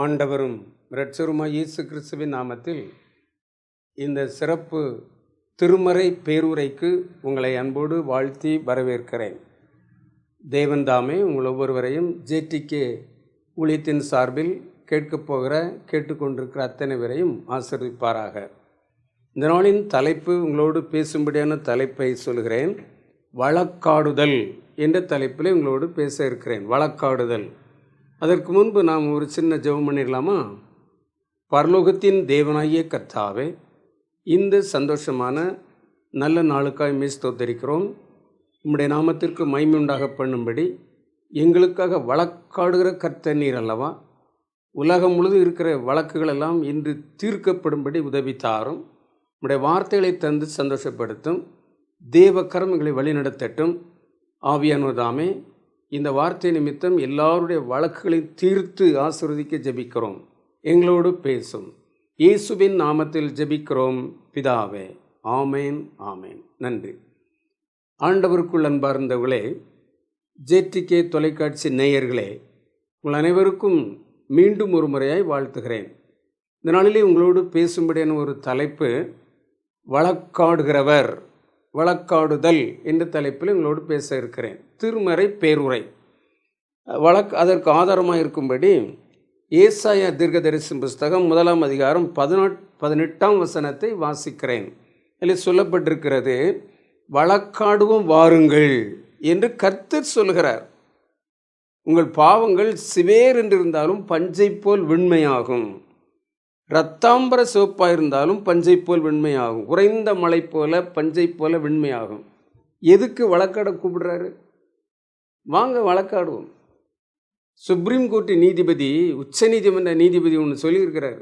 ஆண்டவரும் இரட்சகருமாகிய இயேசு கிறிஸ்துவின் நாமத்தில் இந்த சிறப்பு திருமறை பேருரைக்கு உங்களை அன்போடு வாழ்த்தி வரவேற்கிறேன். தேவன் தாமே உங்கள் ஒவ்வொருவரையும் ஜேடிகே ஊழியத்தின் சார்பில் கேட்டுக்கொண்டிருக்கிற அத்தனை பேரையும் ஆசீர்வதிப்பாராக. இந்த நாளின் தலைப்பு, உங்களோடு பேசும்படியான தலைப்பை சொல்கிறேன். வழக்காடுதல் என்ற தலைப்பில் உங்களோடு பேச இருக்கிறேன். வழக்காடுதல். அதற்கு முன்பு நாம் ஒரு சின்ன ஜெபம் பண்ணிடலாமா? பரலோகத்தின் தேவனாகிய கர்த்தாவே, இந்த சந்தோஷமான நல்ல நாளுக்காய் ஸ்தோத்திரிக்கிறோம். உம்முடைய நாமத்திற்கு மகிமை உண்டாக பண்ணும்படி எங்களுக்காக வழக்காடுகிற கர்த்தர் நீர் அல்லவா? உலகம் முழுதும் இருக்கிற வழக்குகளெல்லாம் இன்று தீர்க்கப்படும்படி உதவி தாரும். உம்முடைய வார்த்தைகளை தந்து சந்தோஷப்படுத்தும். தேவக்கரம் எங்களை வழிநடத்தட்டும். ஆவியானவர்தாமே இந்த வார்த்தை நிமித்தம் எல்லாருடைய வழக்குகளை தீர்த்து ஆசீர்வதிக்க ஜெபிக்கிறோம். எங்களோடு பேசும். இயேசுவின் நாமத்தில் ஜெபிக்கிறோம் பிதாவே, ஆமேன் ஆமேன். நன்றி. ஆண்டவருக்குள் அன்பார்ந்தவர்களே, ஜேடிகே தொலைக்காட்சி நேயர்களே, உங்கள் அனைவருக்கும் மீண்டும் ஒரு முறையாய் வாழ்த்துகிறேன். இந்த நாளிலே உங்களோடு பேசும்படியான ஒரு தலைப்பு, வழக்காடுகிறவர், வழக்காடுதல் என்ற தலைப்பில் உங்களோடு பேச இருக்கிறேன். திருமறை பேருரை. அதற்கு ஆதாரமாக இருக்கும்படி ஏசாயா தீர்க்கதரிசி புஸ்தகம் 1 அதிகாரம் 18ஆம் வசனத்தை வாசிக்கிறேன். இதில் சொல்லப்பட்டிருக்கிறது, வழக்காடுவோம் வாருங்கள் என்று கர்த்தர் சொல்கிறார். உங்கள் பாவங்கள் சிவேர் என்றிருந்தாலும் பஞ்சை போல் வெண்மையாகும், இரத்தாம்பர சிவப்பாக இருந்தாலும் பஞ்சை போல் வெண்மையாகும், குறைந்த மழை போல பஞ்சை போல வெண்மையாகும். எதுக்கு வழக்காட கூப்பிடுறாரு? வாங்க வழக்காடுவோம். சுப்ரீம் கோர்ட்டு நீதிபதி, உச்ச நீதிமன்ற நீதிபதி ஒன்று சொல்லியிருக்கிறார்.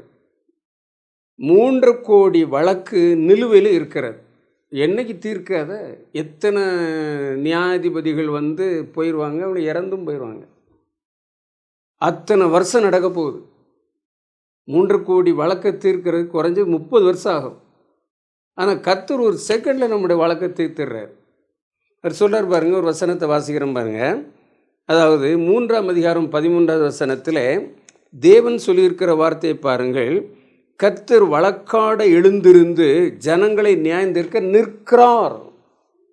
3 கோடி வழக்கு நிலுவையில் இருக்கிறது. என்னைக்கு தீர்க்காத எத்தனை நியாயாதிபதிகள் போயிடுவாங்க, அவங்க இறந்தும் போயிடுவாங்க. அத்தனை வருஷம் நடக்க போகுது. 3 கோடி வழக்கை தீர்க்கிறது குறைஞ்சு 30 வருஷம் ஆகும். ஆனால் கர்த்தர் ஒரு செகண்டில் நம்முடைய வழக்கை தீர்த்துடுறார். அவர் சொல்கிறார் பாருங்கள், ஒரு வசனத்தை வாசிக்கிறோம் பாருங்கள். அதாவது 3ஆம் அதிகாரம் 13வது வசனத்தில் தேவன் சொல்லியிருக்கிற வார்த்தையை பாருங்கள். கர்த்தர் வழக்காட எழுந்திருந்து ஜனங்களை நியாயந்தீர்க்க நிற்கிறார்.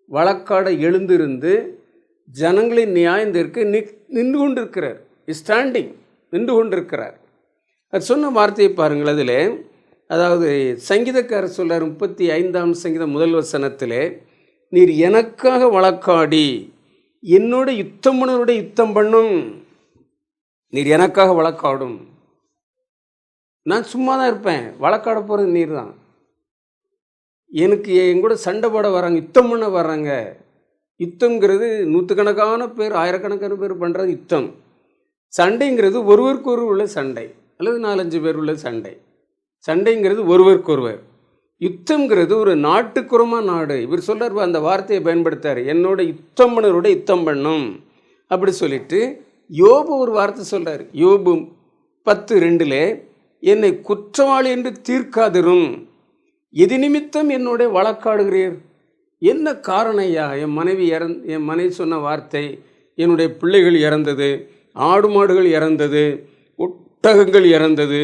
வழக்காட எழுந்திருந்து ஜனங்களை நியாயந்தீர்க்க நின்று கொண்டிருக்கிறார். ஸ்டாண்டிங், நின்று கொண்டிருக்கிறார். அது சொன்ன வார்த்தையை பாருங்கள். அதில் அதாவது சங்கீதக்காரர் சொல்கிறார் 35ஆம் சங்கீதம் 1 வசனத்தில், நீர் எனக்காக வழக்காடி என்னோட யுத்தம் பண்ணவருடைய யுத்தம் பண்ணும். நீர் எனக்காக வழக்காடும். நான் சும்மா தான் இருப்பேன், வழக்காட போகிறது நீர் தான். எனக்கு எங்கூட சண்டை போட வராங்க, யுத்தம் பண்ண வர்றாங்க. யுத்தங்கிறது நூற்றுக்கணக்கான பேர், ஆயிரக்கணக்கான பேர் பண்ணுறது யுத்தம். சண்டைங்கிறது ஒருவருக்கு உள்ள சண்டை, அல்லது 4-5 பேர் உள்ள சண்டை. சண்டைங்கிறது ஒருவருக்கொருவர். யுத்தங்கிறது ஒரு நாட்டுக்குறமான நாடு. இவர் சொல்கிறார், அந்த வார்த்தையை பயன்படுத்தார், என்னோட யுத்தம் பண்ணவரோட யுத்தம் பண்ணும் அப்படி சொல்லிட்டு. யோபு ஒரு வார்த்தை சொல்கிறார். யோபு 10:2, என்னை குற்றவாளி என்று தீர்க்காதிரும், எது நிமித்தம் என்னோட வழக்காடுகிறீர்? என்ன காரணம் ஐயா? என் மனைவி சொன்ன வார்த்தை, என்னுடைய பிள்ளைகள் இறந்தது, ஆடு மாடுகள் இறந்தது, ஒட்டகங்கள் இறந்தது,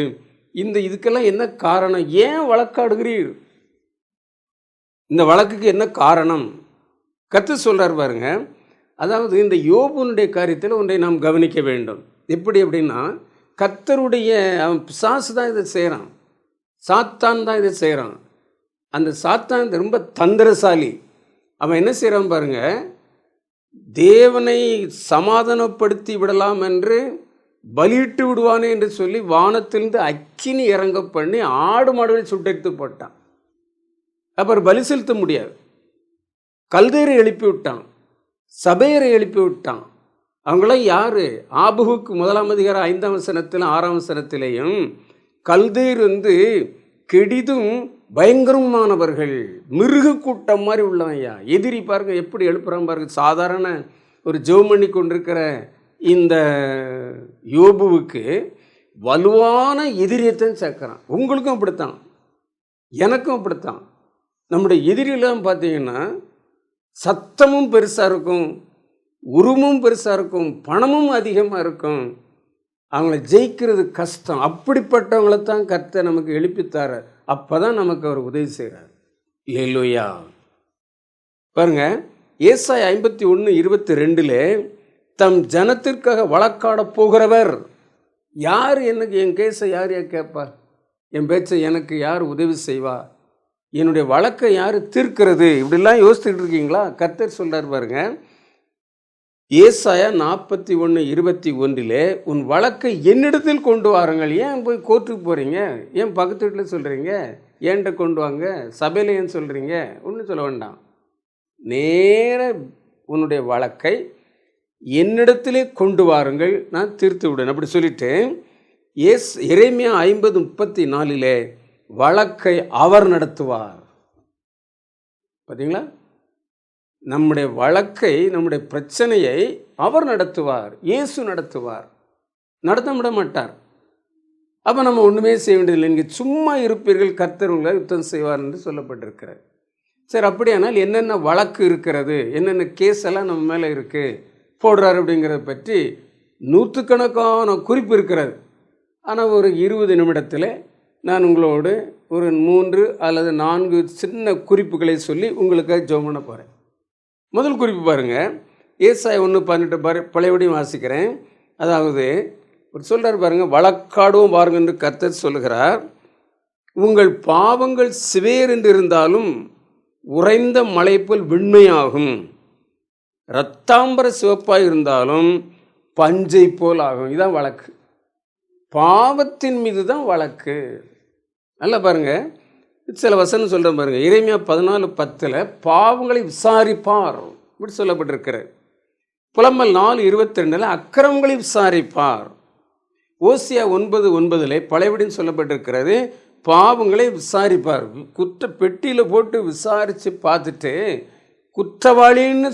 இதுக்கெல்லாம் என்ன காரணம்? ஏன் வழக்காடுகிறீர்? இந்த வழக்குக்கு என்ன காரணம்? கர்த்தர் சொல்கிறார் பாருங்க. அதாவது இந்த யோபுனுடைய காரியத்தில் ஒன்றை நாம் கவனிக்க வேண்டும். எப்படி அப்படின்னா, கர்த்தருடைய பிசாசு தான் இதை செய்கிறான், சாத்தான் தான் இதை செய்கிறான். அந்த சாத்தான் ரொம்ப தந்திரசாலி. அவன் என்ன செய்கிறான் பாருங்க, தேவனை சமாதானப்படுத்தி விடலாம் என்று பலியிட்டு விடுவானே என்று சொல்லி வானத்திலிருந்து அக்கினி இறங்க பண்ணி ஆடு மாடுகளை சுட்டெடுத்து போட்டான். அப்புறம் பலி செலுத்த முடியாது. கல்தேரை எழுப்பி விட்டான், சபையரை எழுப்பி விட்டான். அவங்களாம் யார்? ஆபகுக்கு 1ஆம் அதிகாரம் 5ஆம் வசனத்திலும் 6ஆம் வசனத்திலேயும் கல்தேர் கெடிதும் பயங்கரமானவர்கள், மிருக கூட்டம் மாதிரி உள்ளவையா. எதிரி பாருங்க எப்படி எழுப்புறான் பாருங்க. சாதாரண ஒரு ஜெபம் கொண்டிருக்கிற இந்த யோபுவுக்கு வலுவான எதிரியத்தான் சேர்க்குறான். உங்களுக்கும் அப்படித்தான், எனக்கும் அப்படித்தான். நம்முடைய எதிரிலாம் பார்த்தீங்கன்னா சத்தமும் பெருசாக இருக்கும், உருவமும் பெருசாக இருக்கும், பணமும் அதிகமாக இருக்கும். அவங்கள ஜெயிக்கிறது கஷ்டம். அப்படிப்பட்டவங்கள தான் கர்த்தர் நமக்கு எழுப்பித்தார். அப்போ தான் நமக்கு அவர் உதவி செய்கிறார். அல்லேலூயா. பாருங்க, ஏசாயா 51:22 தம் ஜனத்திற்காக வழக்காட போகிறவர் யார்? எனக்கு என் கேஸை யார் கேட்பார்? என் பேச்சை எனக்கு யார் உதவி செய்வா? என்னுடைய வழக்கை யார் தீர்க்கிறது? இப்படிலாம் யோசிச்சுட்டு இருக்கீங்களா? கர்த்தர் சொல்றார் பாருங்க, ஏசாயா 41:21 உன் வழக்கை என்னிடத்தில் கொண்டு வாருங்கள். ஏன் போய் கோர்ட்டுக்கு போகிறீங்க? ஏன் பக்கத்து வீட்டில் சொல்கிறீங்க? ஏன்ட்ட கொண்டு வாங்க. சபையில் ஏன் சொல்கிறீங்க? ஒன்றும் சொல்ல வேண்டாம். நேர உன்னுடைய வழக்கை என்னிடத்திலே கொண்டு வாருங்கள், நான் தீர்த்து விடுவேன். அப்படி சொல்லிட்டு எரேமியா 50:34 வழக்கை அவர் நடத்துவார். பார்த்தீங்களா? நம்முடைய வழக்கை, நம்முடைய பிரச்சனையை அவர் நடத்துவார். இயேசு நடத்துவார், நடத்த விட மாட்டார். அப்போ நம்ம ஒன்றுமே செய்ய வேண்டியதில்லை. நீங்கள் சும்மா இருப்பீர்கள், கர்த்தர் உங்களை யுத்தம் செய்வார் என்று சொல்லப்பட்டிருக்கிறார். சரி, அப்படியானால் என்னென்ன வழக்கு இருக்கிறது, என்னென்ன கேஸ் எல்லாம் நம்ம மேலே இருக்குது போடுறாரு அப்படிங்கிறத பற்றி நூற்றுக்கணக்கான குறிப்பு இருக்கிறது. ஆனால் ஒரு 20 நிமிடத்தில் நான் உங்களோடு ஒரு 3 அல்லது 4 சின்ன குறிப்புகளை சொல்லி உங்களுக்கு ஜெபம் பண்ண போகிறேன். முதல் குறிப்பு பாருங்கள், ஏசாயா 1:18 பழையபடியும் வாசிக்கிறேன். அதாவது ஒரு சொல்கிறார் பாருங்கள், வழக்காடுவோம் பாருங்கள் என்று கர்த்தர் சொல்லுகிறார். உங்கள் பாவங்கள் சிவேர் என்று இருந்தாலும் உறைந்த மலை போல் வெண்மையாகும், இரத்தாம்பர சிவப்பாக இருந்தாலும் பஞ்சை போல் ஆகும். இதுதான் வழக்கு. பாவத்தின் மீது தான் வழக்கு. நல்லா பாருங்க, சில வசனம் சொல்கிறேன் பாருங்க. எரேமியா 14:10 பாவங்களை விசாரிப்பார் இப்படி சொல்லப்பட்டிருக்கிறார். புலம்பல் 4:22 அக்கிரமங்களை விசாரிப்பார். ஓசியா 9:9 பழையபடின்னு சொல்லப்பட்டிருக்கிறது, பாவங்களை விசாரிப்பார். குற்ற பெட்டியில் போட்டு விசாரித்து பார்த்துட்டு குற்றவாளின்னு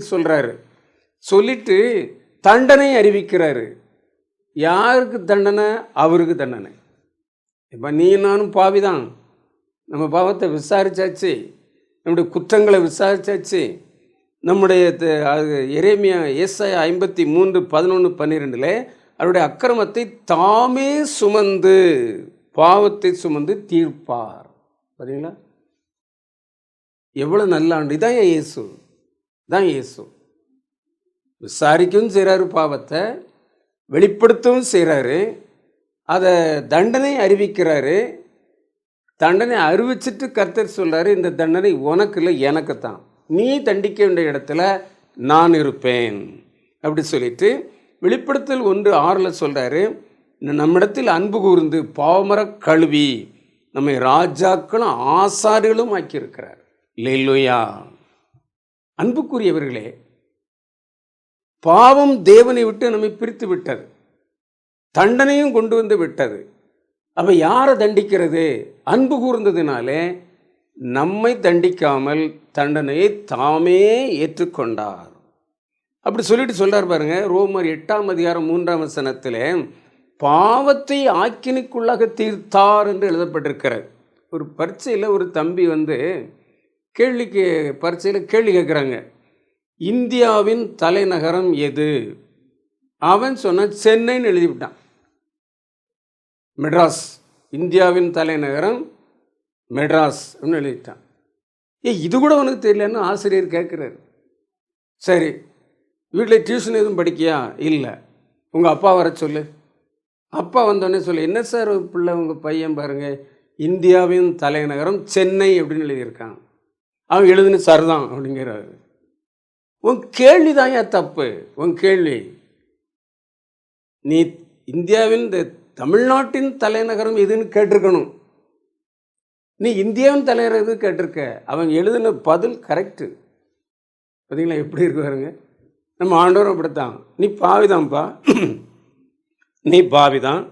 சொல்கிறாரு. சொல்லிட்டு தண்டனை அறிவிக்கிறாரு. யாருக்கு தண்டனை? அவருக்கு தண்டனை. இப்போ நீ நானும் பாவிதான். நம்ம பாவத்தை விசாரிச்சாச்சு, நம்முடைய குற்றங்களை விசாரிச்சாச்சு. நம்முடைய எரேமியா ஏசாயா 53:11-12 அவருடைய அக்கிரமத்தை தாமே சுமந்து பாவத்தை சுமந்து தீர்ப்பார். பார்த்தீங்களா? எவ்வளோ நல்ல ஆண்டு. இதான் இயேசு, தான் இயேசு. விசாரிக்கவும் செய்கிறாரு, பாவத்தை வெளிப்படுத்தவும் செய்கிறாரு, அதை தண்டனை அறிவிக்கிறாரு. தண்டனை அறிவிச்சிட்டு கர்த்தர் சொல்கிறாரு, இந்த தண்டனை உனக்கு இல்லை, எனக்கு தான். நீ தண்டிக்க வேண்டிய இடத்துல நான் இருப்பேன் அப்படி சொல்லிட்டு வெளிப்படுத்தல் 1:6 சொல்கிறாரு, நம்மிடத்தில் அன்பு கூர்ந்து பாவமர கழுவி நம்மை ராஜாக்களும் ஆசாரிகளும் ஆக்கியிருக்கிறார். அல்லேலூயா. அன்புக்குரியவர்களே, பாவம் தேவனை விட்டு நம்மை பிரித்து விட்டது, தண்டனையும் கொண்டு வந்து விட்டது. அப்போ யாரை தண்டிக்கிறது? அன்பு கூர்ந்ததினாலே நம்மை தண்டிக்காமல் தண்டனையை தாமே ஏற்றுக்கொண்டார். அப்படி சொல்லிட்டு சொல்றார் பாருங்க, ரோமர் 8:3 பாவத்தை ஆக்கினிக்குள்ளாக தீர்த்தார் என்று எழுதப்பட்டிருக்கிறார். ஒரு பரீட்சையில் ஒரு தம்பி பரீட்சையில் கேள்வி கேட்குறாங்க, இந்தியாவின் தலைநகரம் எது? அவன் சொன்ன சென்னைன்னு எழுதிவிட்டான். மெட்ராஸ், இந்தியாவின் தலைநகரம் மெட்ராஸ் அப்படின்னு எழுதிட்டான். இது கூட உனக்கு தெரியலன்னு ஆசிரியர் கேட்குறாரு. சரி, வீட்டில் டியூஷன் எதுவும் படிக்கியா? இல்லை. உங்கள் அப்பா வர சொல்லு. அப்பா வந்தோடனே சொல்லு, என்ன சார் பிள்ளை உங்கள் பையன் பாருங்கள், இந்தியாவின் தலைநகரம் சென்னை அப்படின்னு எழுதியிருக்கான். அவன் எழுதுன்னு சரிதான் அப்படிங்கிறாரு. உன் கேள்வி தான் ஏன் தப்பு? உன் கேள்வி, நீ இந்தியாவின் தமிழ்நாட்டின் தலைநகரம் எதுன்னு கேட்டிருக்கணும். நீ இந்தியாவின் தலைநகரம் எது கேட்டிருக்க. அவன் எழுதின பதில் கரெக்டு. பார்த்தீங்களா எப்படி இருக்கு பாருங்க. நம்ம ஆண்டவரும் அப்படித்தான், நீ பாவிதான்ப்பா, நீ பாவிதான்,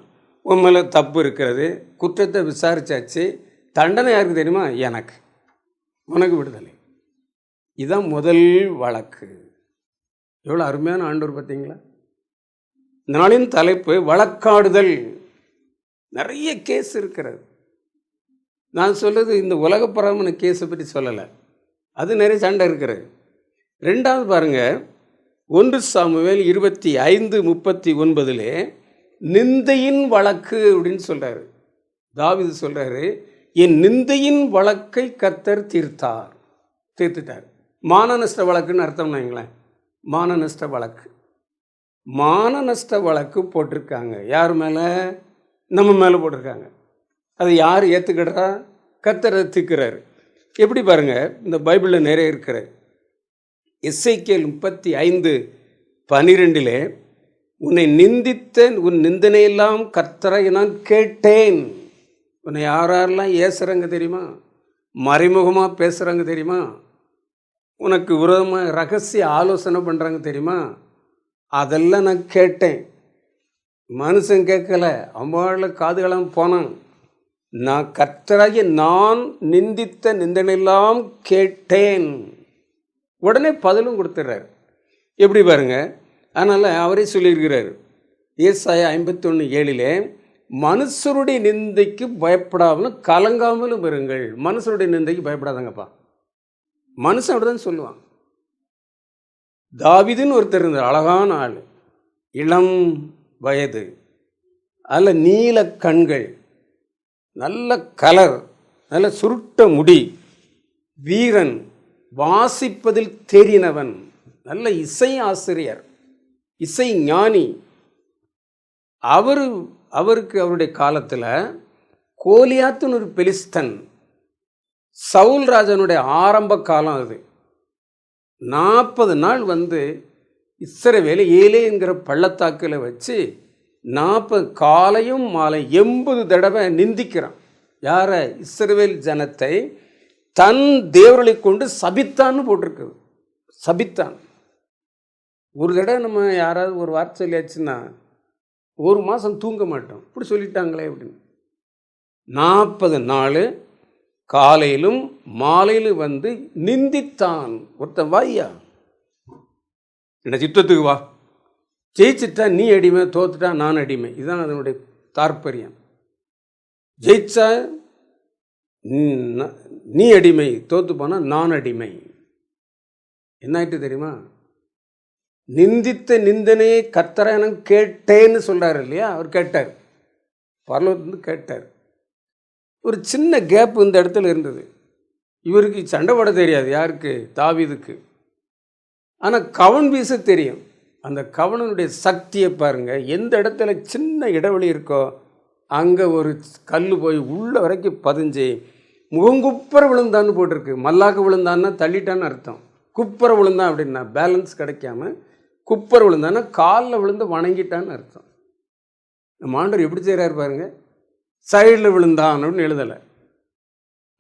உன் மேலே தப்பு இருக்கிறது, குற்றத்தை விசாரிச்சாச்சு, தண்டனை யாருக்கு தெரியுமா? எனக்கு. உனக்கு விடுதலை. இதுதான் முதல் வழக்கு. எவ்வளோ அருமையான ஆண்டவர் பார்த்தீங்களா? நாளின் தலைப்பு வழக்காடுதல். நிறைய கேஸ் இருக்கிறது. நான் சொல்றது இந்த உலகப்பரமான கேஸை பற்றி சொல்லலை, அது நிறைய சண்டை இருக்கிறது. ரெண்டாவது பாருங்க, 1 சாமுவேல் 25:39 நிந்தையின் வழக்கு அப்படின்னு சொல்றாரு. தாவீது சொல்றாரு, என் நிந்தையின் வழக்கை கர்த்தர் தீர்த்துட்டார். மான நஷ்ட வழக்குன்னு அர்த்தம்னா வைங்களேன். மான நஷ்ட வழக்கு, மான நஷ்ட வழக்கு போட்டிருக்காங்க. யார் மேலே? நம்ம மேலே போட்டிருக்காங்க. அதை யார் ஏற்றுக்கிடுறா? கர்த்தர் தீர்க்கிறாரு. எப்படி பாருங்க, இந்த பைபிளில் நிறைய இருக்கிற எசேக்கியேல் 35:12 உன்னை நிந்தித்தேன், உன் நிந்தனையெல்லாம் கர்த்தரை நான் கேட்டேன். உன்னை யாரெல்லாம் ஏசுறாங்க தெரியுமா? மறைமுகமாக பேசுகிறாங்க தெரியுமா? உனக்கு விரோதமாக ரகசிய ஆலோசனை பண்ணுறாங்க தெரியுமா? அதெல்லாம் நான் கேட்டேன். மனுஷன் கேட்கல, அம்பாள காதுகளாம் போனான். நான் கர்த்தராகிய நான் நிந்தித்த நிந்தனையெல்லாம் கேட்டேன். உடனே பதிலும் கொடுத்துட்றாரு. எப்படி பாருங்க. அதனால் அவரே சொல்லியிருக்கிறார் ஏசாயா 51:7 மனுஷருடைய நிந்தைக்கு பயப்படாமலும் கலங்காமலும் இருங்கள். மனுஷருடைய நிந்தைக்கு பயப்படாதாங்கப்பா. மனுஷன் அப்படிதான் சொல்லுவான். தாவீதுன்னு ஒருத்தர் இருந்தார், அழகான ஆள், இளம் வயது, அதில் நீல கண்கள், நல்ல கலர், நல்ல சுருட்ட முடி, வீரன், வாசிப்பதில் தேறினவன், நல்ல இசை ஆசிரியர், இசை ஞானி. அவருக்கு அவருடைய காலத்தில் கோலியாத்துன்னு ஒரு பெலிஸ்தன், சவுல் ராஜனுடைய ஆரம்ப காலம் அது. 40 நாள் இஸ்ரவேலை ஏலேங்கிற பள்ளத்தாக்கில் வச்சு 40 காலையும் மாலை 80 தடவை நிந்திக்கிறான். யார? இஸ்ரவேல் ஜனத்தை தன் தேவர்களை கொண்டு சபித்தான்னு போட்டிருக்கு. சபித்தான். ஒரு தடவை நம்ம யாராவது ஒரு வார்த்தை சொல்லியாச்சுன்னா 1 மாதம் தூங்க மாட்டோம். இப்படி சொல்லிட்டாங்களே அப்படின்னு. 40 நாள் காலையிலும் மாலையிலும் நிந்தித்தான். ஒருத்தன் வாய்யா என்ன சித்தத்துக்கு வா, ஜெயிச்சிட்டா நீ அடிமை, தோத்துட்டா நான் அடிமை. இதுதான் அதனுடைய தாற்பயம். ஜெயிச்சா நீ அடிமை, தோத்து போனா நான் அடிமை. என்ன ஆயிட்டு தெரியுமா? நிந்தித்த நிந்தனையை கர்த்தரை நான் கேட்டேன்னு சொல்றாரு இல்லையா? அவர் கேட்டார், பரலோகத்திலிருந்து கேட்டார். ஒரு சின்ன கேப் இந்த இடத்துல இருந்தது. இவருக்கு சண்டை போட தெரியாது. யாருக்கு? தாவீதுக்கு. ஆனால் கவன் வீச தெரியும். அந்த கவனனுடைய சக்தியை பாருங்க. எந்த இடத்துல சின்ன இடைவெளி இருக்கோ அங்கே ஒரு கல் போய் உள்ள வரைக்கும் பதிஞ்சு முகங்குப்புற விழுந்தான்னு போட்டிருக்கு. மல்லாக்க விழுந்தான்னா தள்ளிட்டான்னு அர்த்தம். குப்புற விழுந்தான் அப்படின்னா பேலன்ஸ் கிடைக்காம, குப்புற விழுந்தான்னா காலில் விழுந்து வணங்கிட்டான்னு அர்த்தம். நம்ம ஆண்டவர் எப்படி செய்கிறாரு பாருங்க. சைடில் விழுந்தான் அப்படின்னு எழுதலை,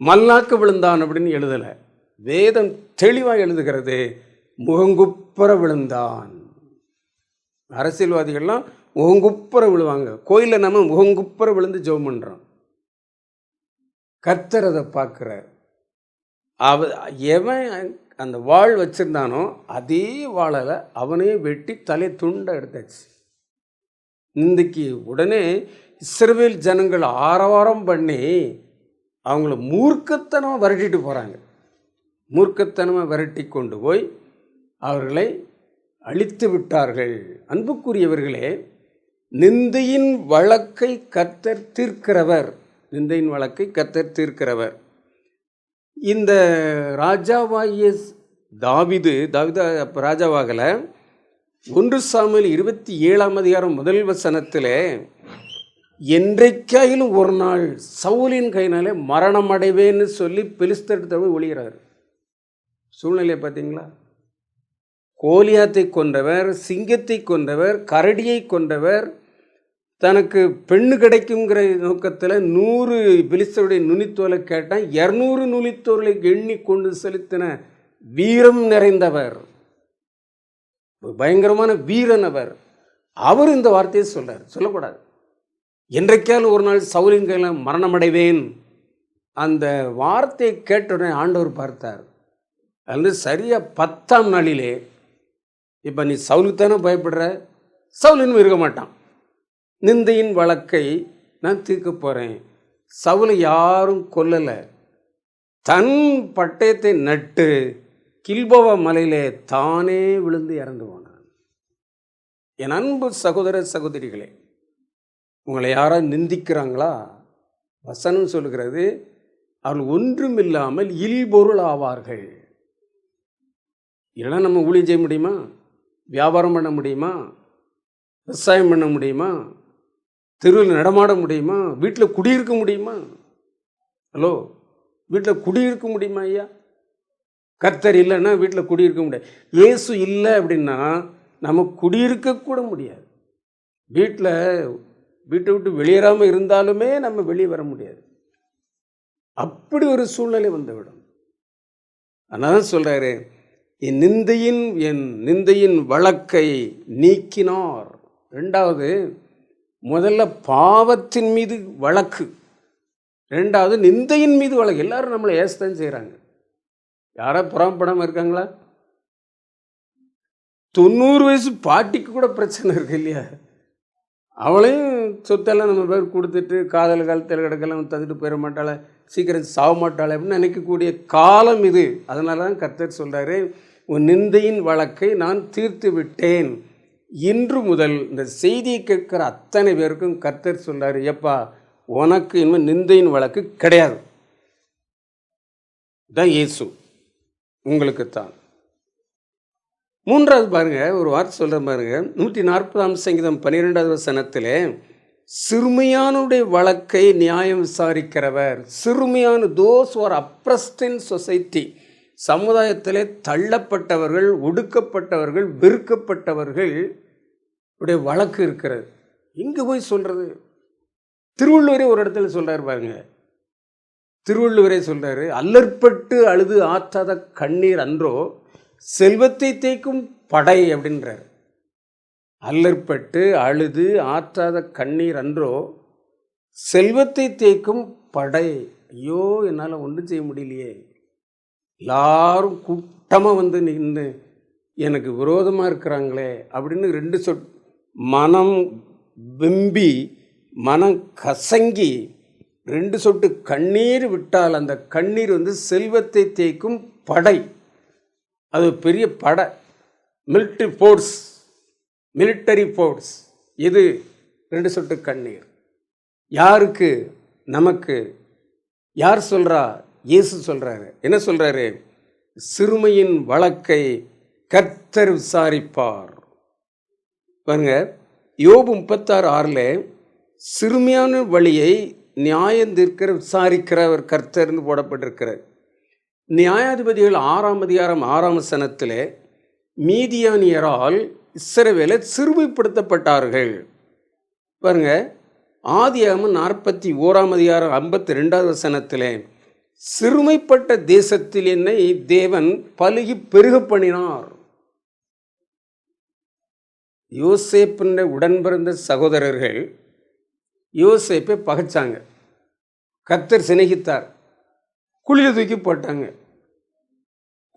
மல்லாக்க விழுந்தான் அப்படின்னு எழுதலை. வேதம் தெளிவாக எழுதுகிறது, முகங்குப்புற விழுந்தான். அரசியல்வாதிகள்லாம் முகங்குப்புற விழுவாங்க. கோயிலில் நம்ம முகங்குப்புற விழுந்து ஜெபம் பண்ணுறோம். கர்த்தர் அதை பார்க்குறார். எவன் அந்த வாள் வச்சிருந்தானோ அதே வாழை அவனே வெட்டி தலை துண்டை எடுத்தாச்சு. இன்றைக்கு உடனே இஸ்ரவேல் ஜனங்கள் ஆரவாரம் பண்ணி அவங்கள மூர்க்கத்தனமாக விரட்டிட்டு போகிறாங்க. மூர்க்கத்தனமாக விரட்டி கொண்டு போய் அவர்களை அழித்து விட்டார்கள். அன்புக்குரியவர்களே, நிந்தையின் வழக்கை கர்த்தர் தீர்க்கிறவர். நிந்தையின் வழக்கை கர்த்தர் தீர்க்கிறவர். இந்த ராஜாவாகிய தாவீது ராஜாவாகலை. 1 சாமுவேல் 27 முதல் வசனத்தில் என்றைக்காயிலும் ஒரு நாள் சவுலின் கையினாலே மரணம் அடைவேன்னு சொல்லி பெலிஸ்தர் ஒழிகிறார். சூழ்நிலையை பார்த்தீங்களா? கோலியாத்தை கொன்றவர், சிங்கத்தை கொன்றவர், கரடியை கொன்றவர், தனக்கு பெண்ணு கிடைக்குங்கிற நோக்கத்தில் 100 பெலிஸ்தருடைய நுனித்தோலை கேட்டால் 200 நுனித்தோலை எண்ணி கொண்டு செலுத்தின வீரம் நிறைந்தவர், பயங்கரமான வீரன் அவர். அவர் இந்த வார்த்தையை சொல்றார். சொல்லக்கூடாது. என்றைக்காலும் ஒரு நாள் சவுலின் கையில் மரணமடைவேன். அந்த வார்த்தையை கேட்டுடனே ஆண்டவர் பார்த்தார். அது சரியா 10ஆம் நாளிலே, இப்போ நீ சவுலுக்கு தானே பயப்படுற, சவுலின்னு இருக்க மாட்டான். நிந்தையின் வழக்கை நான் தீர்க்க போகிறேன். சவுலை யாரும் கொல்லலை. தன் பட்டயத்தை நட்டு கில்போவா மலையிலே தானே விழுந்து இறந்து போனான். என் அன்பு சகோதர சகோதரிகளே, உங்களை யாராவது நிந்திக்கிறாங்களா? வசனம் சொல்லுகிறது, அவர்கள் ஒன்றுமில்லாமல் இல்பொருள் ஆவார்கள். இல்லைன்னா நம்ம ஊழியம் செய்ய முடியுமா? வியாபாரம் பண்ண முடியுமா? விவசாயம் பண்ண முடியுமா? தெருவில் நடமாட முடியுமா? வீட்டில் குடியிருக்க முடியுமா? ஹலோ, வீட்டில் குடியிருக்க முடியுமா ஐயா? கர்த்தர் இல்லைன்னா வீட்டில் குடியிருக்க முடியாது. இயேசு இல்லை அப்படின்னா நம்ம குடியிருக்கக்கூட முடியாது. வீட்டை விட்டு வெளியேறாமல் இருந்தாலுமே நம்ம வெளியே வர முடியாது. அப்படி ஒரு சூழ்நிலை வந்துவிடும். அதனால சொல்கிறாரு, என் நிந்தையின் வழக்கை நீக்கினார். ரெண்டாவது, முதல்ல பாவத்தின் மீது வழக்கு, ரெண்டாவது நிந்தையின் மீது வழக்கு. எல்லாரும் நம்மளை ஏசத்தான் செய்கிறாங்க. யாரா புறம்படாமல் இருக்காங்களா? 90 வயசு பாட்டிக்கு கூட பிரச்சனை இருக்கு இல்லையா? அவளையும் சொத்தெல்லாம் நம்ம பேர் கொடுத்துட்டு காதல் காலத்தில் கிடக்கெல்லாம் தந்துட்டு போயிட மாட்டாளே, சீக்கிரம் சாக மாட்டாளே அப்படின்னு நினைக்கக்கூடிய காலம் இது. அதனால தான் கர்த்தர் சொல்கிறாரு, உன் நிந்தையின் வழக்கை நான் தீர்த்து விட்டேன். இன்று முதல் இந்த செய்தியை கேட்கிற அத்தனை பேருக்கும் கர்த்தர் சொல்கிறாரு, எப்பா உனக்கு இனிமேல் நிந்தையின் வழக்கு கிடையாது. தான் இயேசு உங்களுக்குத்தான். மூன்றாவது பாருங்க, ஒரு வார்த்தை சொல்கிற பாருங்க, 140ஆம் சங்கீதம் 12வது வசனத்தில், சிறுமியானுடைய வழக்கை நியாயம் விசாரிக்கிறவர். சிறுமியான those are oppressed in society, சமுதாயத்திலே தள்ளப்பட்டவர்கள், ஒடுக்கப்பட்டவர்கள், வெறுக்கப்பட்டவர்கள் உடைய வழக்கு இருக்கிறது. இங்கே போய் சொல்கிறது. திருவள்ளுவரே ஒரு இடத்துல சொல்கிறார் பாருங்க. திருவள்ளுவரே சொல்கிறாரு, அல்லற்பட்டு அழுது ஆற்றாத கண்ணீர் அன்றோ செல்வத்தை தேய்க்கும் படை அப்படின்றார். அல்லற்பட்டு அழுது ஆற்றாத கண்ணீர் அன்றோ செல்வத்தை தேய்க்கும் படை. ஐயோ, என்னால் ஒன்றும் செய்ய முடியலையே, எல்லாரும் கூட்டமாக வந்து நின்று எனக்கு விரோதமாக இருக்கிறாங்களே அப்படின்னு ரெண்டு மனம் வெம்பி மனம் கசங்கி 2 சொட்டு கண்ணீர் விட்டால் அந்த கண்ணீர் வந்து செல்வத்தை தேய்க்கும் படை. அது பெரிய படை, மிலிட்டரி ஃபோர்ஸ். இது 2 சொட்டு கண்ணீர். யாருக்கு? நமக்கு. யார் சொல்கிறா? இயேசு சொல்கிறாரு. என்ன சொல்கிறாரு? சிறுமையின் வழக்கை கர்த்தர் விசாரிப்பார். பாருங்க, யோபு 36:6 சிறுமையான வழியை நியாயம் தீர்க்கிற விசாரிக்கிறவர் கர்த்தர்னு போடப்பட்டிருக்கிறார். நியாயாதிபதிகள் 6ஆம் அதிகாரம் 6ஆம் வசனத்தில், மீதியானியரால் இஸ்ரவேலர் சிறுமைப்படுத்தப்பட்டார்கள். பாருங்க, ஆதியாகமம் 41ஆம் அதிகாரம் 52வது வசனத்தில், சிறுமைப்பட்ட தேசத்தில் என்னை தேவன் பலுகி பெருக பண்ணினார். யோசேப்பின் உடன் பிறந்த சகோதரர்கள் யோசேப்பை பகைச்சாங்க. கர்த்தர் சிநேகித்தார். குழியில் தூக்கி போட்டாங்க.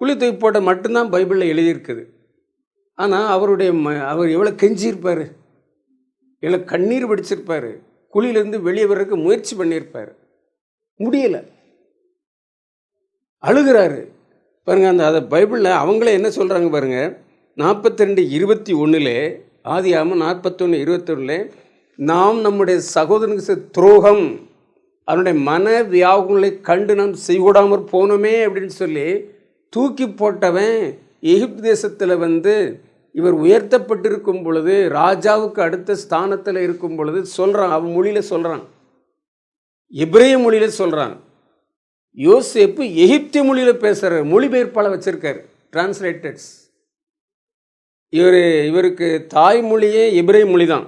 குழி தூக்கி போட்ட மட்டும்தான் பைபிளில் எழுதியிருக்குது. ஆனால் அவர் எவ்வளோ கெஞ்சியிருப்பார், எவ்வளோ கண்ணீர் வடிச்சிருப்பார், குழியிலேருந்து வெளியே வர்றதுக்கு முயற்சி பண்ணியிருப்பார், முடியலை, அழுகிறாரு. பாருங்க, அதை பைபிளில் அவங்களே என்ன சொல்கிறாங்க பாருங்க. 42:21 ஆதியாகமம் 41:21, நாம் நம்முடைய சகோதரனுக்கு துரோகம், அவனுடைய மன வியாகுலை கண்டு நாம் செய்விடாமற் போனோமே அப்படின்னு சொல்லி தூக்கி போட்டவன் எகிப்து தேசத்தில் வந்து இவர் உயர்த்தப்பட்டிருக்கும் பொழுது, ராஜாவுக்கு அடுத்த ஸ்தானத்தில் இருக்கும் பொழுது சொல்கிறான். அவன் மொழியில் சொல்கிறான், எபிரேய மொழியில் சொல்கிறான். யோசேப்பு எகிப்திய மொழியில் பேசுகிறார். மொழிபெயர்ப்பாளர் வச்சிருக்காரு, டிரான்ஸ்லேட்டர்ஸ். இவருக்கு தாய்மொழியே எபிரேய மொழி தான்.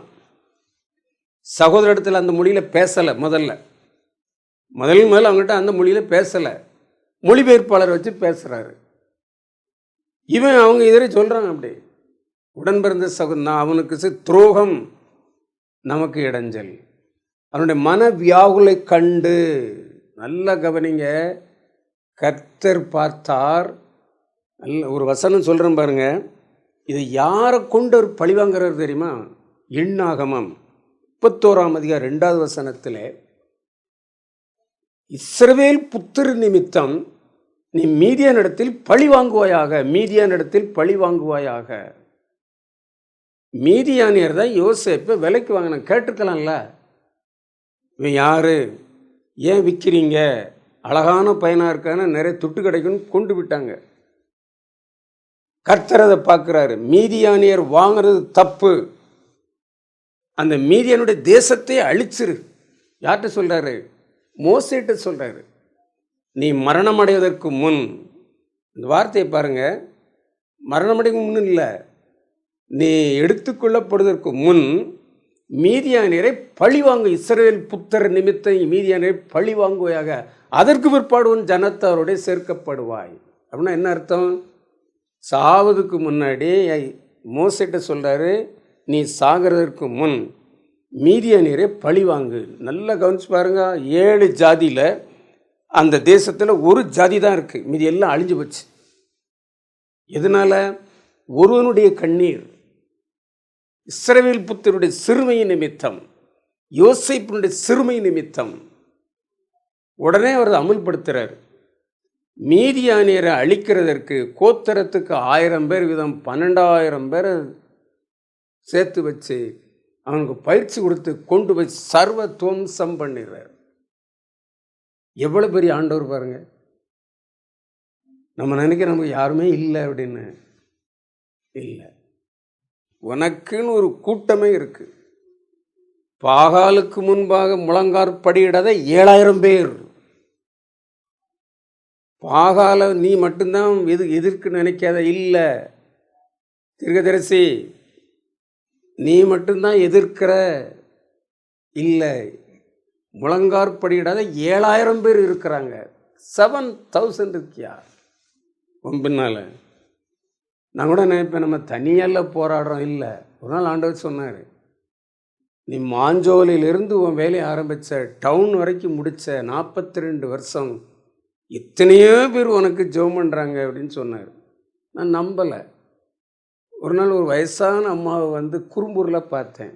சகோதரத்தில் அந்த மொழியில் பேசலை. முதல்ல அவங்ககிட்ட அந்த மொழியில் பேசலை. மொழிபெயர்ப்பாளர் வச்சு பேசுகிறாரு. அவங்க எதிரே சொல்கிறாங்க, அப்படி உடன் பிறந்த அவனுக்கு துரோகம், நமக்கு இடைஞ்சல், அவனுடைய மன வியாகுலை கண்டு. நல்லா கவனிங்க, கர்த்தர் பார்த்தார். நல்ல ஒரு வசனம் சொல்கிறேன் பாருங்க. இதை யாரை கொண்டு ஒரு பழிவாங்கிறார் தெரியுமா? எண்ணாகமம் 31ஆம் அதிகாரம் 2வது வசனத்தில், இஸ்ரவேல் புத்திர நிமித்தம் நீ மீதியானிடத்தில் பழி வாங்குவாயாக. மீதியானியர் தான் யோசேப்பை விலைக்கு வாங்கின. கேட்டுக்கலாம்ல, இவன் யாரு, ஏன் விற்கிறீங்க, அழகான பையனாக இருக்கான்னு நிறைய துட்டு கிடைக்குன்னு கொண்டு விட்டாங்க. கர்த்தர் அதை பார்க்குறாரு. மீதியானியர் வாங்குறது தப்பு, அந்த மீதியானுடைய தேசத்தை அழிச்சிரு. யார்கிட்ட சொல்கிறாரு? மோசேட்ட சொல்கிறாரு. நீ மரணம் அடைவதற்கு முன், இந்த வார்த்தையை பாருங்க, மரணமடையும் முன் இல்லை, நீ எடுத்துக்கொள்ளப்படுவதற்கு முன் மீதியானியரை பழி வாங்கு, இஸ்ரவேல் புத்தர் நிமித்தம் மீதியானியரை பழி வாங்குவாயாக, அதற்கு பிற்பாடு உன் ஜனத்தாரோட சேர்க்கப்படுவாய். அப்படின்னா என்ன அர்த்தம்? சாவதுக்கு முன்னாடி மோசேட்ட சொல்கிறாரு, நீ சாகிறதற்கு முன் மீதியானியரை பழி வாங்கு. நல்லா கவனிச்சு பாருங்க, 7 ஜாதியில் அந்த தேசத்தில் ஒரு ஜாதி தான் இருக்குது, மீதி எல்லாம் அழிஞ்சு போச்சு. எதனால? ஒருவனுடைய கண்ணீர், இஸ்ரவேல் புத்தருடைய சிறுமை நிமித்தம், யோசேப்பினுடைய சிறுமை நிமித்தம். உடனே அவர் அமுல்படுத்துகிறார். மீதியானியரை அழிக்கிறதற்கு கோத்திரத்துக்கு 1000 பேர் வீதம் 12,000 பேரை சேர்த்து வச்சு அவனுக்கு பயிற்சி கொடுத்து கொண்டு போய் சர்வ துவம்சம் பண்ணிடுறார். எவ்வளோ பெரிய ஆண்டவர் பாருங்க. நம்ம நினைக்கிற நமக்கு யாருமே இல்லை அப்படின்னு இல்லை. உனக்குன்னு ஒரு கூட்டமே இருக்கு. பாகாலுக்கு முன்பாக முழங்காற்படியிடாத 7,000 பேர். பாகால நீ மட்டும்தான் எதிர்க்கு நினைக்காத, இல்லை தீர்க்கதரிசி நீ மட்டும்தான் எதிர்க்கிற, இல்லை, முழங்காற்படியிடாத 7,000 பேர் இருக்கிறாங்க. 7,000 இருக்கியா உன் பின்னால? நான் கூட நினைப்பேன் நம்ம தனியால் போராடுறோம். இல்லை, ஒரு நாள் ஆண்டவர் சொன்னார், நீ மாஞ்சோலையிலிருந்து உன் வேலையை ஆரம்பித்த டவுன் வரைக்கும் முடித்த 42 வருஷம் எத்தனையோ பேர் உனக்கு ஜெபம் பண்ணுறாங்க அப்படின்னு சொன்னார். நான் நம்பலை. ஒரு நாள் ஒரு வயசான அம்மாவை வந்து குறும்பூரில் பார்த்தேன்.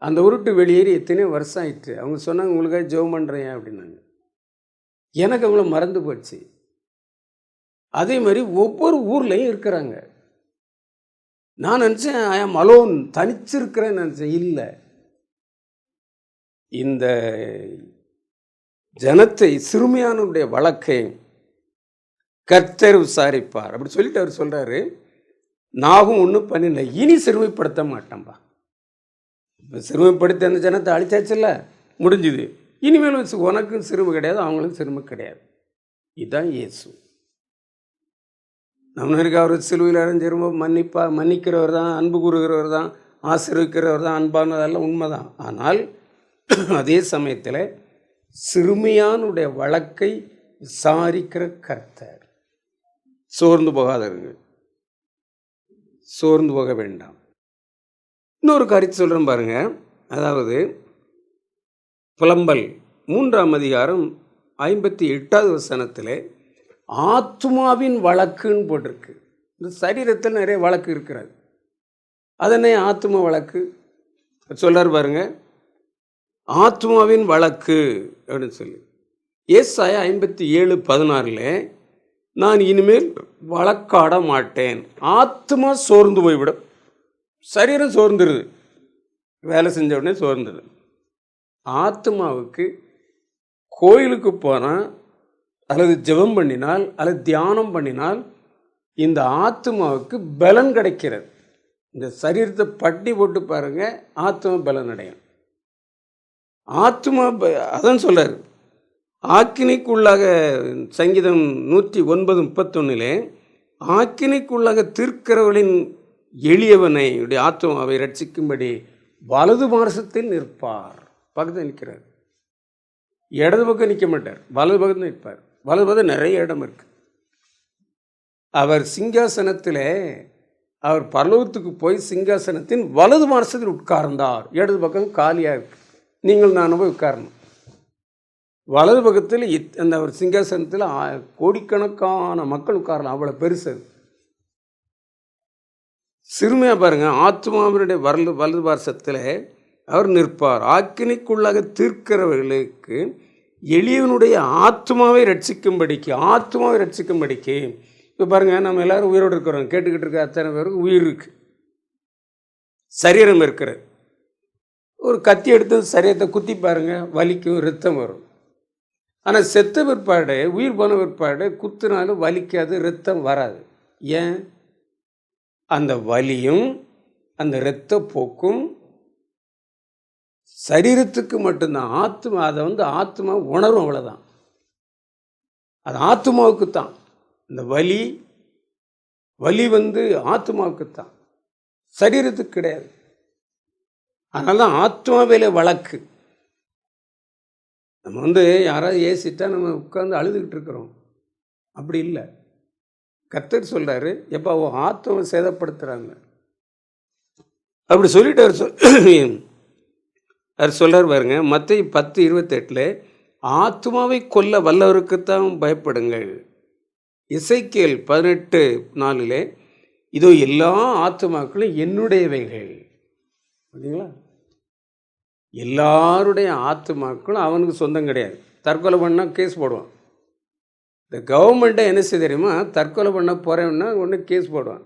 அந்த உருட்டு வெளியேறி எத்தனையோ வருஷம் ஆயிட்டு. அவங்க சொன்னாங்க, உங்களுக்காக ஜெபம் பண்ணுறேன் அப்படின்னாங்க. எனக்கு அவங்கள மறந்து போச்சு. அதே மாதிரி ஒவ்வொரு ஊர்லேயும் இருக்கிறாங்க. நான் நினச்சேன் ஐ ஆம் அலோன், தனிச்சிருக்கிறேன்னு நினச்சேன். இல்லை, இந்த ஜனத்தை சிறுமியானுடைய வழக்கை கர்த்தர் விசாரிப்பார் அப்படி சொல்லிட்டு அவர் சொல்கிறாரு, நாகும் ஒன்றும் பண்ணல, இனி சிறுமைப்படுத்த மாட்டேன்பா. இப்போ சிறுமைப்படுத்தி அந்த ஜனத்தை அழிச்சாச்சுல்ல, முடிஞ்சுது. இனிமேல் உனக்கும் சிறுமை கிடையாது, அவங்களுக்கும் சிறுமை கிடையாது. இதுதான் இயேசு. நம்மளுக்கு அவர் சிலுவையில் அடைஞ்சிரும்ப மன்னிக்கிறவர் தான், அன்பு கூறுகிறவர் தான், ஆசீர்வதிக்கிறவர் தான், அன்பானதெல்லாம் உண்மைதான். ஆனால் அதே சமயத்தில் சிறுமியானுடைய வழக்கை விசாரிக்கிற கர்த்தர். சோர்ந்து போகாதருங்க, சோர்ந்து போக வேண்டாம். இன்னொரு காரியத்தை சொல்கிறேன் பாருங்க. அதாவது புலம்பல் 3ஆம் அதிகாரம் 58வது வசனத்தில் ஆத்மாவின் வழக்குன்னு போட்டிருக்கு. இந்த சரீரத்தில் நிறைய வழக்கு இருக்கிறது. அதனே ஆத்மா வழக்கு சொல்றார் பாருங்க, ஆத்மாவின் வழக்கு அப்படின்னு சொல்லி. ஏசாயா 57:16 நான் இனிமேல் வழக்காட மாட்டேன். ஆத்மா சோர்ந்து போய்விடும். சரீரம் சோர்ந்துருது, வேலை செஞ்ச உடனே சோர்ந்துருது. ஆத்மாவுக்கு கோயிலுக்கு போனால் அல்லது ஜெபம் பண்ணினால் அல்லது தியானம் பண்ணினால் இந்த ஆத்மாவுக்கு பலன் கிடைக்கிறது. இந்த சரீரத்தை பட்டி போட்டு பாருங்க, ஆத்மா பலன் அடையும். ஆத்மா அதான் சொல்றாரு, ஆக்கினைக்குள்ளாக சங்கீதம் 109:31 ஆக்கினைக்குள்ளாக தீர்க்கிறவர்களின் எளியவனை ஆத்மாவை ரட்சிக்கும்படி வலது பார்சத்தில் நிற்பார். பக்கத்தில் நிற்கிறார், இடது பக்கம் நிற்க மாட்டார், வலது பக்கத்தில் நிற்பார். வலது பக்கம் நிறைய இடம் இருக்கு. அவர் சிங்காசனத்தில், அவர் பரலோகத்துக்கு போய் சிங்காசனத்தின் வலது பார்சத்தில் உட்கார்ந்தார். இடது பக்கம் காலியாக இருக்கு, நீங்கள் நானும் போய் உட்காரணும். வலது பக்கத்தில் அந்த ஒரு சிங்காசனத்தில் கோடிக்கணக்கான மக்கள் உட்காரலாம், அவ்வளோ பெருசு. சிறுமையாக பாருங்க, ஆத்மாவினுடைய வலது பார்சத்தில் அவர் நிற்பார். ஆக்கினைக்குள்ளாக தீர்க்கிறவர்களுக்கு எளியவனுடைய ஆத்மாவை ரட்சிக்கும்படிக்கு, ஆத்மாவை ரட்சிக்கும்படிக்கு. இப்போ பாருங்க, நம்ம எல்லாரும் உயிரோடு இருக்கிறோம், கேட்டுக்கிட்டு இருக்க அத்தனை பேருக்கு உயிர் இருக்கு, சரீரம் இருக்கிறது. ஒரு கத்தி எடுத்து சரியத்தை குத்தி பாருங்க, வலிக்கும், ரத்தம் வரும். ஆனால் செத்த பிற்பாடு, உயிர் போன பிற்பாடு குத்துனாலும் வலிக்காது, ரத்தம் வராது. ஏன்? அந்த வலியும் அந்த இரத்த போக்கும் சரீரத்துக்கு மட்டும்தான். ஆத்மா அதை ஆத்மா உணரும், அவ்வளோதான். அது ஆத்மாவுக்கு தான். இந்த வலி ஆத்மாவுக்கு தான், சரீரத்துக்கு கிடையாது. அதனால தான் ஆத்மாவிலே வழக்கு. நம்ம யாராவது ஏசிட்டா நம்ம உட்காந்து அழுதுகிட்டு இருக்கிறோம். அப்படி இல்லை. கர்த்தர் சொல்றாரு, எப்போ ஆத்மாவை சேதப்படுத்துறாங்க அப்படி சொல்லிட்டு அவர் சொல்றாரு பாருங்க, மத்தேயு 10:28 ஆத்மாவை கொல்ல வல்லவருக்குத்தான் பயப்படுங்கள். எசேக்கியேல் 18:4 இதோ எல்லா ஆத்மாக்களும் என்னுடையவைகள். பார்த்தீங்களா? எல்லாருடைய ஆத்மாக்களும் அவனுக்கு சொந்தம் கிடையாது. தற்கொலை பண்ணால் கேஸ் போடுவான். இந்த கவர்மெண்ட்டை என்ன செய்ய தெரியுமா, தற்கொலை பண்ண போகிறேன்னா ஒன்று கேஸ் போடுவான்.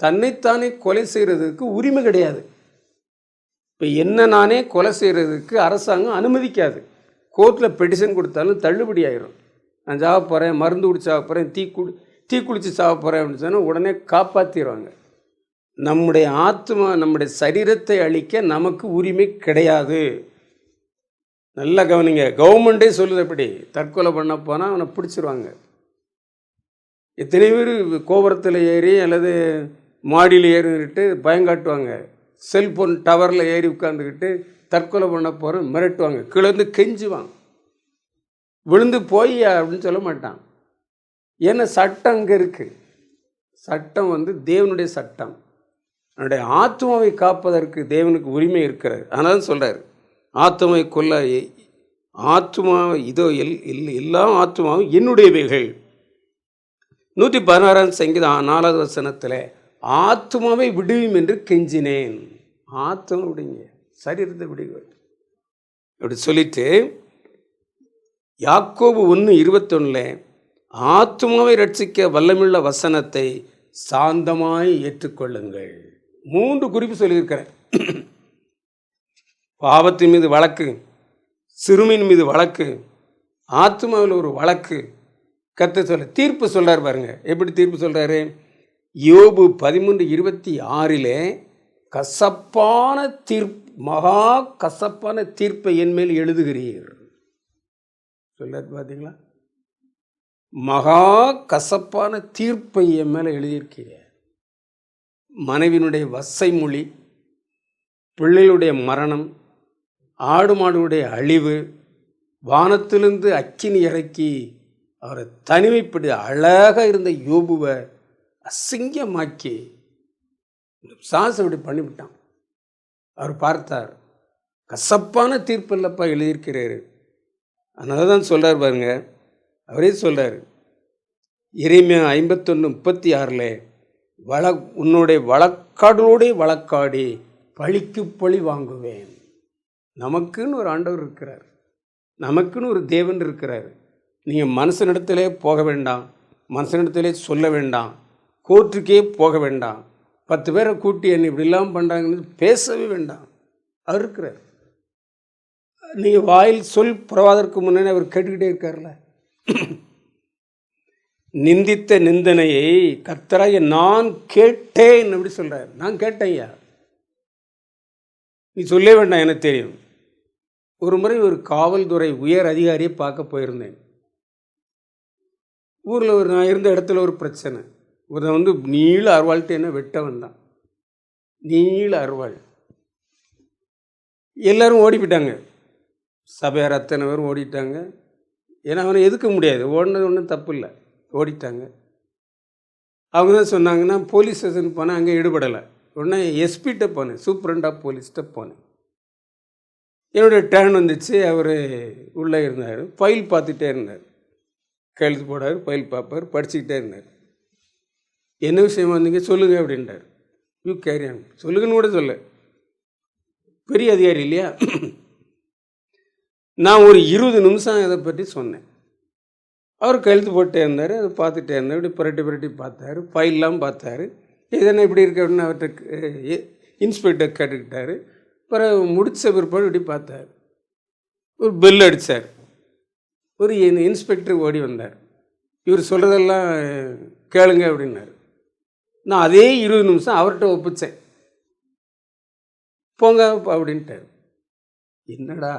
தன்னைத்தானே கொலை செய்கிறதுக்கு உரிமை கிடையாது. இப்போ என்ன நானே கொலை செய்கிறதுக்கு அரசாங்கம் அனுமதிக்காது. கோர்ட்டில் பெட்டிஷன் கொடுத்தாலும் தள்ளுபடி ஆயிரும். நான் சாக போகிறேன், மருந்து குடிச்சு சாக போகிறேன், தீ குளித்து சாக போகிறேன் அப்படின்னு சொன்னால் உடனே காப்பாற்றிடுவாங்க. நம்முடைய ஆத்மா, நம்முடைய சரீரத்தை அழிக்க நமக்கு உரிமை கிடையாது. நல்லா கவனிங்க. கவர்மெண்ட்டே சொல்லுது அப்படி. தற்கொலை பண்ண போனால் அவனை பிடிச்சிருவாங்க. எத்தனை பேர் கோபுரத்தில் ஏறி அல்லது மாடியில் ஏறிக்கிட்டு பயங்காட்டுவாங்க. செல்ஃபோன் டவரில் ஏறி உட்காந்துக்கிட்டு தற்கொலை பண்ண போகிறோம் மிரட்டுவாங்க. கிளந்து கெஞ்சுவாங்க. விழுந்து போய் அப்படின்னு சொல்ல மாட்டான். ஏன்னா சட்டம் அங்கே இருக்குது. சட்டம் தேவனுடைய சட்டம். என்னுடைய ஆத்மாவை காப்பதற்கு தேவனுக்கு உரிமை இருக்கிறார். அதனால சொல்கிறார், ஆத்மாவை கொல்ல ஆத்மா இதோ எல்லா ஆத்மாவும் என்னுடையவைகள். 116 சங்கீதம் 4 ஆத்மாவை விடுவியும் என்று கெஞ்சினேன். ஆத்மா விடுங்க, சரீரத்தை விடுங்க அப்படி சொல்லிட்டு யாக்கோபு 1:21 ஆத்மாவை ரட்சிக்க வல்லமுள்ள வசனத்தை சாந்தமாய் ஏற்றுக்கொள்ளுங்கள். 3 குறிப்பு சொல்லியிருக்கிறேன். பாவத்தின் மீது வழக்கு, சிறுமியின் மீது வழக்கு, ஆத்மாவில் ஒரு வழக்கு. கர்த்தர் சொல்ல தீர்ப்பு சொல்றாரு பாருங்க. எப்படி தீர்ப்பு சொல்றாரு? யோபு 13:26 கசப்பான மகா கசப்பான தீர்ப்பை என் மேல் எழுதுகிறீர் சொல்றாரு. பார்த்தீங்களா? மகா கசப்பான தீர்ப்பை என் மேலே எழுதியிருக்கிறீர். மனைவியினுடைய வசை மொழி, பிள்ளைகளுடைய மரணம், ஆடு மாடுடைய அழிவு, வானத்திலிருந்து அக்கினி இறக்கி அவரை தனிமைப்படி அழகாக இருந்த யோபுவை அசிங்கமாக்கி சாசம் இப்படி பண்ணிவிட்டான். அவர் பார்த்தார், கசப்பான தீர்ப்பு இல்லப்பா எழுதியிருக்கிறாரு. அதனால தான் சொல்கிறார் பாருங்க. அவரே சொல்கிறார் எரேமியா 51:36 உன்னுடைய வழக்காடோடே வழக்காடி பழிக்கு பழி வாங்குவேன். நமக்குன்னு ஒரு ஆண்டவர் இருக்கிறார், நமக்குன்னு ஒரு தேவன் இருக்கிறார். நீங்கள் மனுஷனிடத்திலே போக வேண்டாம், மனுஷனிடத்திலே சொல்ல வேண்டாம், கோர்ட்டுக்கே போக வேண்டாம், 10 பேரை கூட்டி என்ன இப்படிலாம் பண்ணுறாங்கன்னு பேசவே வேண்டாம். அவர் இருக்கிறார். நீங்கள் வாயில் சொல் புறவாதற்கு முன்னே அவர் கேட்டுக்கிட்டே இருக்கார்ல. நிந்தித்த நிந்தனையை கர்த்தராகிய நான் கேட்டேன் அப்படி சொல்கிறார். நான் கேட்டேன்யா, நீ சொல்ல வேண்டாம், எனக்கு தெரியும். ஒரு முறை ஒரு காவல்துறை உயர் அதிகாரியை பார்க்க போயிருந்தேன். ஊரில் நான் இருந்த இடத்துல ஒரு பிரச்சனை. ஒரு நீள அருவாள்கிட்ட என்ன வெட்ட வந்தான். நீள அருவாள். எல்லோரும் ஓடிப்பிட்டாங்க. சபையார் அத்தனை பேரும் ஓடிட்டாங்க. ஏன்னா அவனை எதுக்க முடியாது. ஓடினது ஒன்றும் தப்பு இல்லை, ஓடிட்டாங்க. அவங்க தான் சொன்னாங்கன்னா போலீஸ் ஸ்டேஷன் போனேன், அங்கே ஈடுபடலை. உடனே எஸ்பிகிட்ட போனேன், சூப்பரண்ட் ஆஃப் போலீஸ்கிட்ட போனேன். என்னுடைய டேர்ன் வந்துச்சு. அவர் உள்ளே இருந்தார், ஃபைல் பார்த்துட்டே இருந்தார். கையெழுத்து போடார், ஃபைல் பார்ப்பார், படிச்சுக்கிட்டே இருந்தார். என்ன விஷயமா வந்தீங்க சொல்லுங்க அப்படின்றார். யூ கேரியான், சொல்லுங்கன்னு கூட சொல்ல, பெரிய அதிகாரி இல்லையா. நான் ஒரு 20 நிமிஷம் இதை பற்றி சொன்னேன். அவர் கையெழுத்து போட்டே இருந்தார், அதை பார்த்துட்டே இருந்தார். இப்படி புரட்டி பார்த்தார், ஃபைல்லாம் பார்த்தாரு. இதென்ன இப்படி இருக்கு அப்படின்னு அவர்கிட்ட இன்ஸ்பெக்டர் கேட்டுக்கிட்டாரு. பிறகு முடித்த பிற்பாடு இப்படி பார்த்தார். ஒரு பெல் அடித்தார். ஒரு இன்ஸ்பெக்டர் ஓடி வந்தார். இவர் சொல்கிறதெல்லாம் கேளுங்க அப்படின்னாரு. நான் அதே 20 நிமிஷம் அவர்கிட்ட ஒப்பிச்சேன். போங்க அப்படின்ட்டார். என்னடா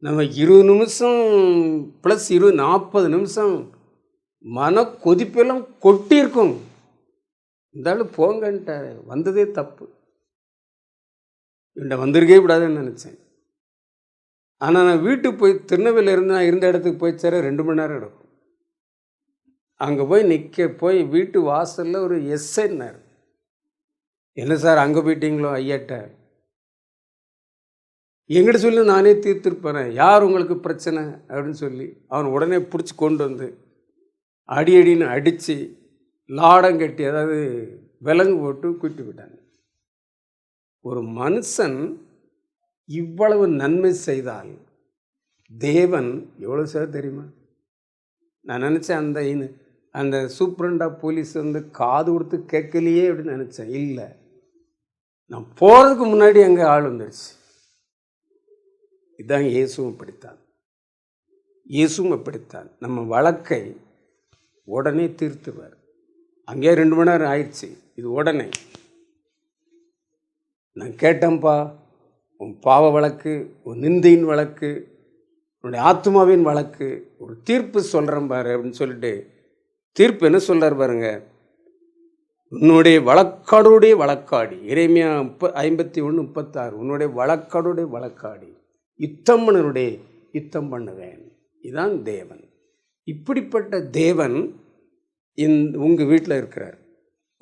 நம்ம 20 நிமிஷம் ப்ளஸ் 40 நிமிஷம் மன கொதிப்பெல்லாம் கொட்டியிருக்கும். இருந்தாலும் போங்கன்ட்டார். வந்ததே தப்பு. இவன்ட வந்திருக்கே கூடாதுன்னு நினச்சேன். ஆனால் நான் வீட்டுக்கு போய் திருநெல்வேலியில் இருந்து நான் இருந்த இடத்துக்கு போய் சேர 2 மணி நேரம் எடுக்கும். அங்கே போய் வீட்டு வாசலில் ஒரு எஸ்ஐன்னார். என்ன சார் அங்கே போயிட்டீங்களோ ஐயாட்ட? எங்கிட்ட சொல்லி நானே தீர்த்துருப்பேன். யார் உங்களுக்கு பிரச்சனை அப்படின்னு சொல்லி அவன் உடனே பிடிச்சி கொண்டு வந்து அடின்னு அடித்து லாடம் கட்டி, அதாவது விலங்கு போட்டு கூட்டி விட்டாங்க. ஒரு மனுஷன் இவ்வளவு நன்மை செய்தால் தேவன் எவ்வளோ சார் தெரியுமா? நான் நினச்சேன் அந்த சூப்பரண்ட் ஆஃப் போலீஸ் காது கொடுத்து கேட்கலையே அப்படின்னு நினச்சேன். இல்லை, நான் போகிறதுக்கு முன்னாடி அங்கே ஆள் வந்துடுச்சு. இதுதான் இயேசுவும் அப்படித்தான். இயேசுவும் அப்படித்தான். நம்ம வழக்கை உடனே தீர்த்துவார். அங்கேயே 2 மணி நேரம் ஆயிடுச்சு. இது உடனே நான் கேட்டேன்ப்பா, உன் பாவ வழக்கு, உன் நிந்தையின் வழக்கு, உன்னுடைய ஆத்மாவின் வழக்கு, ஒரு தீர்ப்பு சொல்கிறேன் பாரு அப்படின்னு சொல்லிட்டு தீர்ப்பு என்ன சொல்கிறார் பாருங்க. உன்னுடைய வழக்காடுடைய வழக்காடி, எரேமியா 51:36, உன்னுடைய வழக்காடுடைய வழக்காடி யுத்தம்மனுடைய யுத்தம் பண்ணுவேன். இதுதான் தேவன். இப்படிப்பட்ட தேவன் உங்கள் வீட்டில் இருக்கிறார்,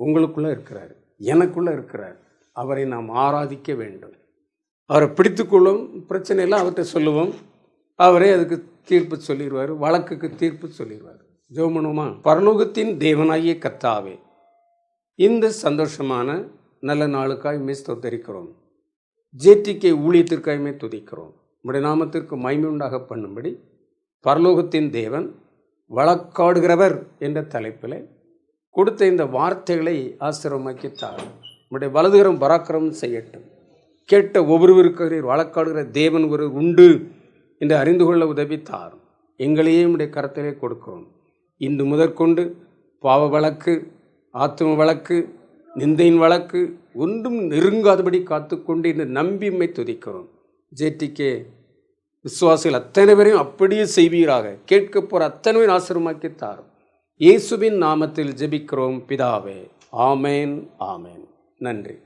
உங்களுக்குள்ளே இருக்கிறார், எனக்குள்ளே இருக்கிறார். அவரை நாம் ஆராதிக்க வேண்டும். அவரை பிடித்துக்கொள்ளும் பிரச்சனையெல்லாம் அவர்கிட்ட சொல்லுவோம். அவரே அதுக்கு தீர்ப்பு சொல்லிடுவார், வழக்குக்கு தீர்ப்பு சொல்லிடுவார். ஜெபமனுமா? பரலோகத்தின் தேவனாகிய கர்த்தாவே, இந்த சந்தோஷமான நல்ல நாளுக்காய் ஸ்தோத்தரிக்கிறோம். ஜேடிகே ஊழியத்திற்காயுமே துதிக்கிறோம். உம்முடைய நாமத்திற்கு மகிமை உண்டாக பண்ணும்படி பரலோகத்தின் தேவன் வழக்காடுகிறவர் என்ற தலைப்பில் கொடுத்த இந்த வார்த்தைகளை ஆசீர்வமாக்கி தாரும். உம்முடைய வலதுகரம் பராக்கிரமம் செய்யட்டும். கேட்ட ஒவ்வொருவருக்கு வழக்காடுகிற தேவன் ஒரு உண்டு என்று அறிந்து கொள்ள உதவி தாரும். எங்களையே உம்முடைய கரத்திலே கொடுக்கிறோம். இன்று முதற்கொண்டு பாவ வழக்கு, ஆத்தும வழக்கு, நிந்தையின் வழக்கு ஒன்றும் நெருங்காதபடி காத்துக்கொண்டு இந்த நம்பிமை துதிக்கிறோம். ஜேடிகே விசுவாசிகள் அத்தனை பேரையும் அப்படியே செய்வீராக. கேட்க போகிற அத்தனை பேரும் ஆசீர்வமாக்கி தாரும். இயேசுவின் நாமத்தில் ஜெபிக்கிறோம் பிதாவே. ஆமேன், ஆமேன். நன்றி.